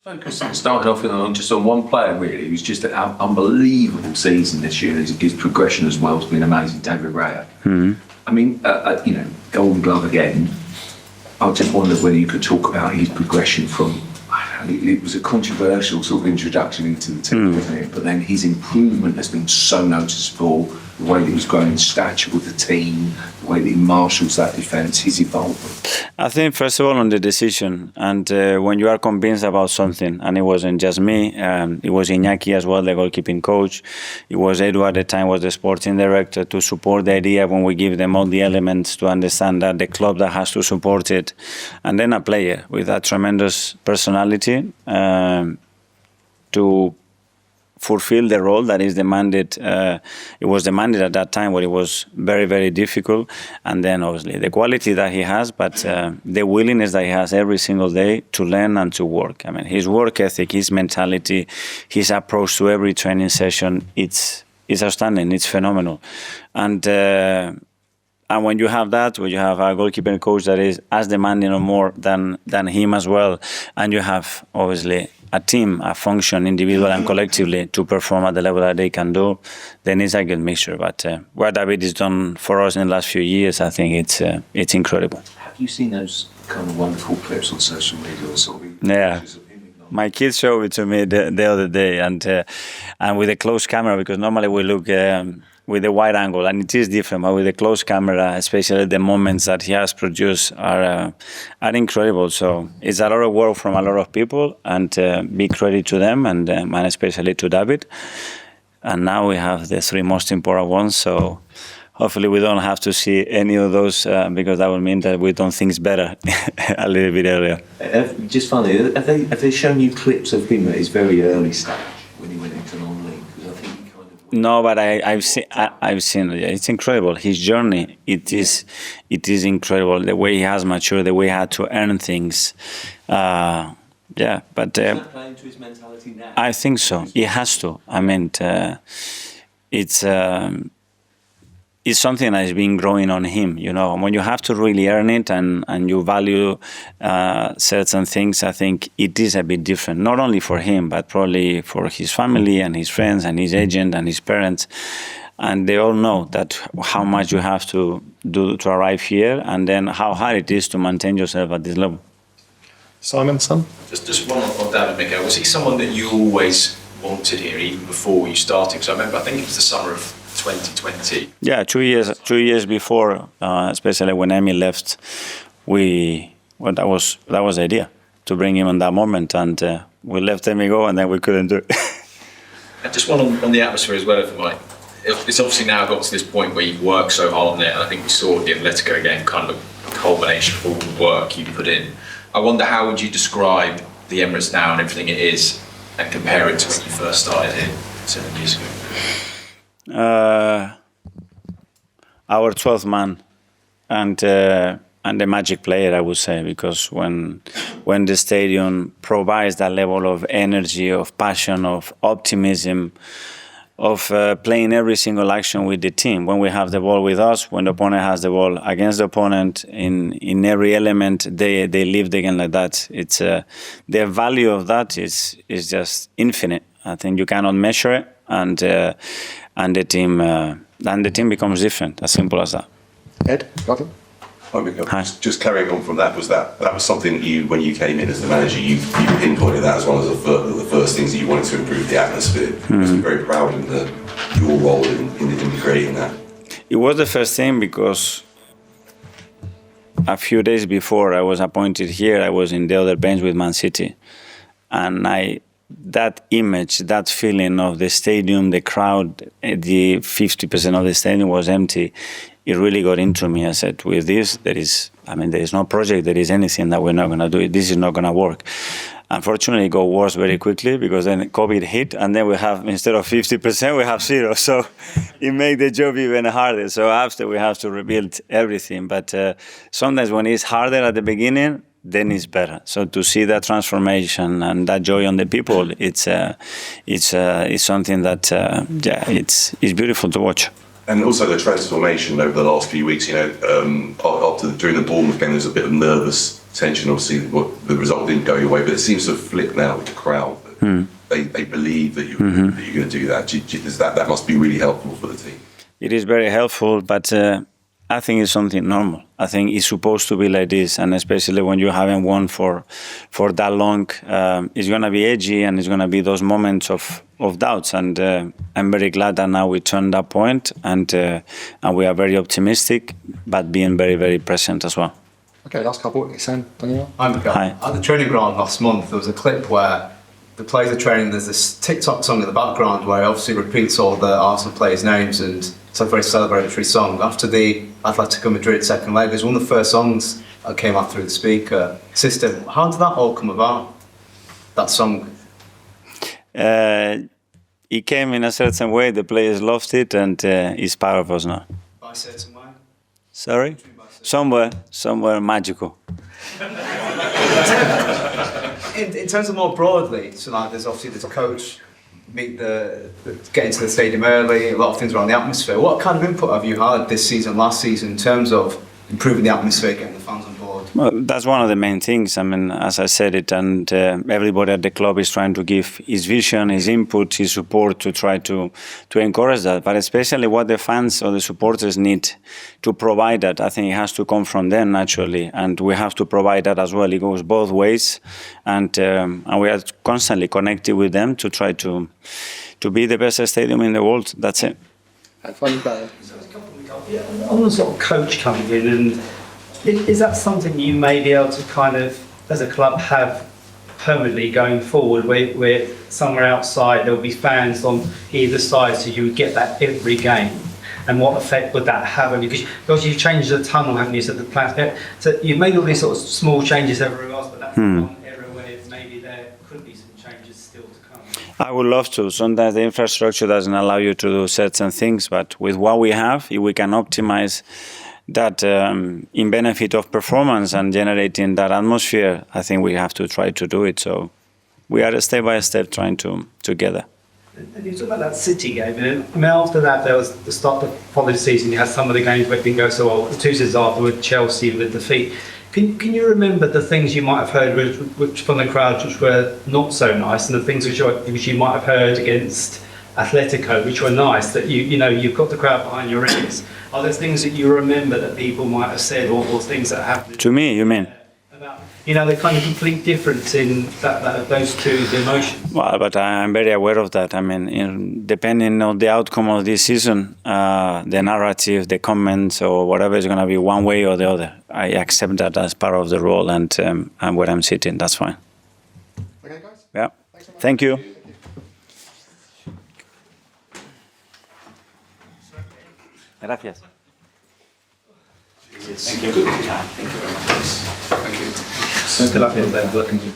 Focus started off just on one player, really. It was just an unbelievable season this year. His progression as well has been amazing, David Raya. Mm-hmm. I mean, Golden Glove again. I just wondered whether you could talk about his progression from, it was a controversial sort of introduction into the team, wasn't it? But then his improvement has been so noticeable. The way that he's grown in stature with the team, the way that he marshals that defence, his involvement. I think, first of all, on the decision, and when you are convinced about something, and it wasn't just me, it was Iñaki as well, the goalkeeping coach. It was Edu at the time, was the sporting director, to support the idea when we give them all the elements to understand that the club that has to support it. And then a player with a tremendous personality to fulfill the role that is demanded. It was demanded at that time, where it was very, very difficult. And then obviously the quality that he has, but the willingness that he has every single day to learn and to work. I mean, his work ethic, his mentality, his approach to every training session, it's outstanding. It's phenomenal. And when you have that, when you have a goalkeeping coach that is as demanding or more than him as well, and you have obviously a team, a function, individual and collectively, to perform at the level that they can do, then it's a good mixture. But what David has done for us in the last few years, I think it's incredible. Have you seen those kind of wonderful clips on social media? Sort of yeah. My kids showed it to me the other day, and with a close camera, because normally we look with a wide angle, and it is different, but with a close camera, especially the moments that he has produced are incredible. So it's a lot of work from a lot of people, and big credit to them, and especially to David. And now we have the three most important ones, so hopefully we don't have to see any of those, because that would mean that we don't think it's better a little bit earlier. Just funny, have they shown you clips of him at his very early stage when he went into non-league? Because I think he kind of... No, but I've seen it. It's incredible. His journey, it is incredible. The way he has matured, the way he had to earn things. Yeah, but is that playing to his mentality now? I think so. He has to. I mean, it's something that has been growing on him, you know. When you have to really earn it and you value certain things, I think it is a bit different, not only for him, but probably for his family and his friends and his agent and his parents. And they all know that how much you have to do to arrive here, and then how hard it is to maintain yourself at this level. Simon, son? Just one on David, Mikel. Was he someone that you always wanted here, even before you started? Because I think it was the summer of 2020. Yeah, 2 years before, especially when Emil left, that was the idea, to bring him in that moment, and we let Emil go, and then we couldn't do it. And just one on the atmosphere as well, if I might. It's obviously now got to this point where you've worked so hard on it, and I think we saw the Atletico game kind of a culmination of all the work you put in. I wonder, how would you describe the Emirates now and everything it is, and compare it to when you first started here 7 years ago? Our 12th man, and the magic player, I would say, because when the stadium provides that level of energy, of passion, of optimism, of playing every single action with the team. When we have the ball with us, when the opponent has the ball against the opponent, in every element, they live the game like that. It's the value of that is just infinite. I think you cannot measure it, and the team becomes different. As simple as that. Ed, Gordon? Hi. Just carrying on from that was something that you, when you came in as the manager, you pinpointed that as one of the first things that you wanted to improve the atmosphere. You must be very proud of your role in creating that. It was the first thing, because a few days before I was appointed here, I was in the other bench with Man City, and that image, that feeling of the stadium, the crowd, the 50% of the stadium was empty. It really got into me. I said, with this, there is no project, there is anything that we're not going to do. This is not going to work. Unfortunately, it got worse very quickly, because then COVID hit, and then we have, instead of 50%, we have 0. So it made the job even harder. So after, we have to rebuild everything. But sometimes when it's harder at the beginning, then it's better. So to see that transformation and that joy on the people, it's something that, it's beautiful to watch. And also the transformation over the last few weeks, during the Bournemouth game, there was a bit of nervous tension. Obviously, the result didn't go your way, but it seems to have flipped now with the crowd. They believe that you're going to do that. That must be really helpful for the team. It is very helpful, but I think it's something normal. I think it's supposed to be like this, and especially when you haven't won for that long, it's going to be edgy, and it's going to be those moments of doubts. And I'm very glad that now we turned that point, and we are very optimistic, but being very, very present as well. Okay, last couple. Sam, Daniel. I'm Mikel. Hi. At the training ground last month, there was a clip where the players are training. There's this TikTok song in the background where it obviously repeats all the Arsenal players' names, and it's a very celebratory song. After the Atletico Madrid second leg, it was one of the first songs that came out through the speaker system. How did that all come about, that song? It came in a certain way, the players loved it, and it's part of us now. By a certain way? Sorry? Somewhere magical. In terms of more broadly, so like there's obviously this coach, get into the stadium early, a lot of things around the atmosphere. What kind of input have you had this season, last season, in terms of improving the atmosphere, getting the fans on board? Well, that's one of the main things. I mean, as I said it, and everybody at the club is trying to give his vision, his input, his support to try to encourage that. But especially what the fans or the supporters need to provide that, I think it has to come from them naturally, and we have to provide that as well. It goes both ways, and we are constantly connected with them to try to be the best stadium in the world. That's it. And finally, Barry. On the sort of coach coming in, and is that something you may be able to kind of, as a club, have permanently going forward, where somewhere outside there will be fans on either side, so you would get that every game? And what effect would that have? Because you've changed the tunnel, haven't you? So the plan, so you've made all these sort of small changes everywhere else, but that's one area where maybe there could be some changes still to come. I would love to. Sometimes the infrastructure doesn't allow you to do certain things, but with what we have, if we can optimize that in benefit of performance and generating that atmosphere, I think we have to try to do it. So we are step by step trying to get there. And you talk about that City game, and I mean, after that, there was the start of the following season. You had some of the games where it didn't go so well. The 2 seasons afterward, Chelsea with the defeat. Can you remember the things you might have heard which from the crowd which were not so nice, and the things which you might have heard against Atletico which were nice? That you've got the crowd behind your ears. Are there things that you remember that people might have said, or things that happened? To me, you mean? About, the kind of complete difference in those two emotions. Well, but I'm very aware of that. I mean, depending on the outcome of this season, the narrative, the comments, or whatever is going to be one way or the other, I accept that as part of the role, and where I'm sitting, that's fine. Okay, guys. Yeah. Thank you. Gracias. Thank you very much. Thank you.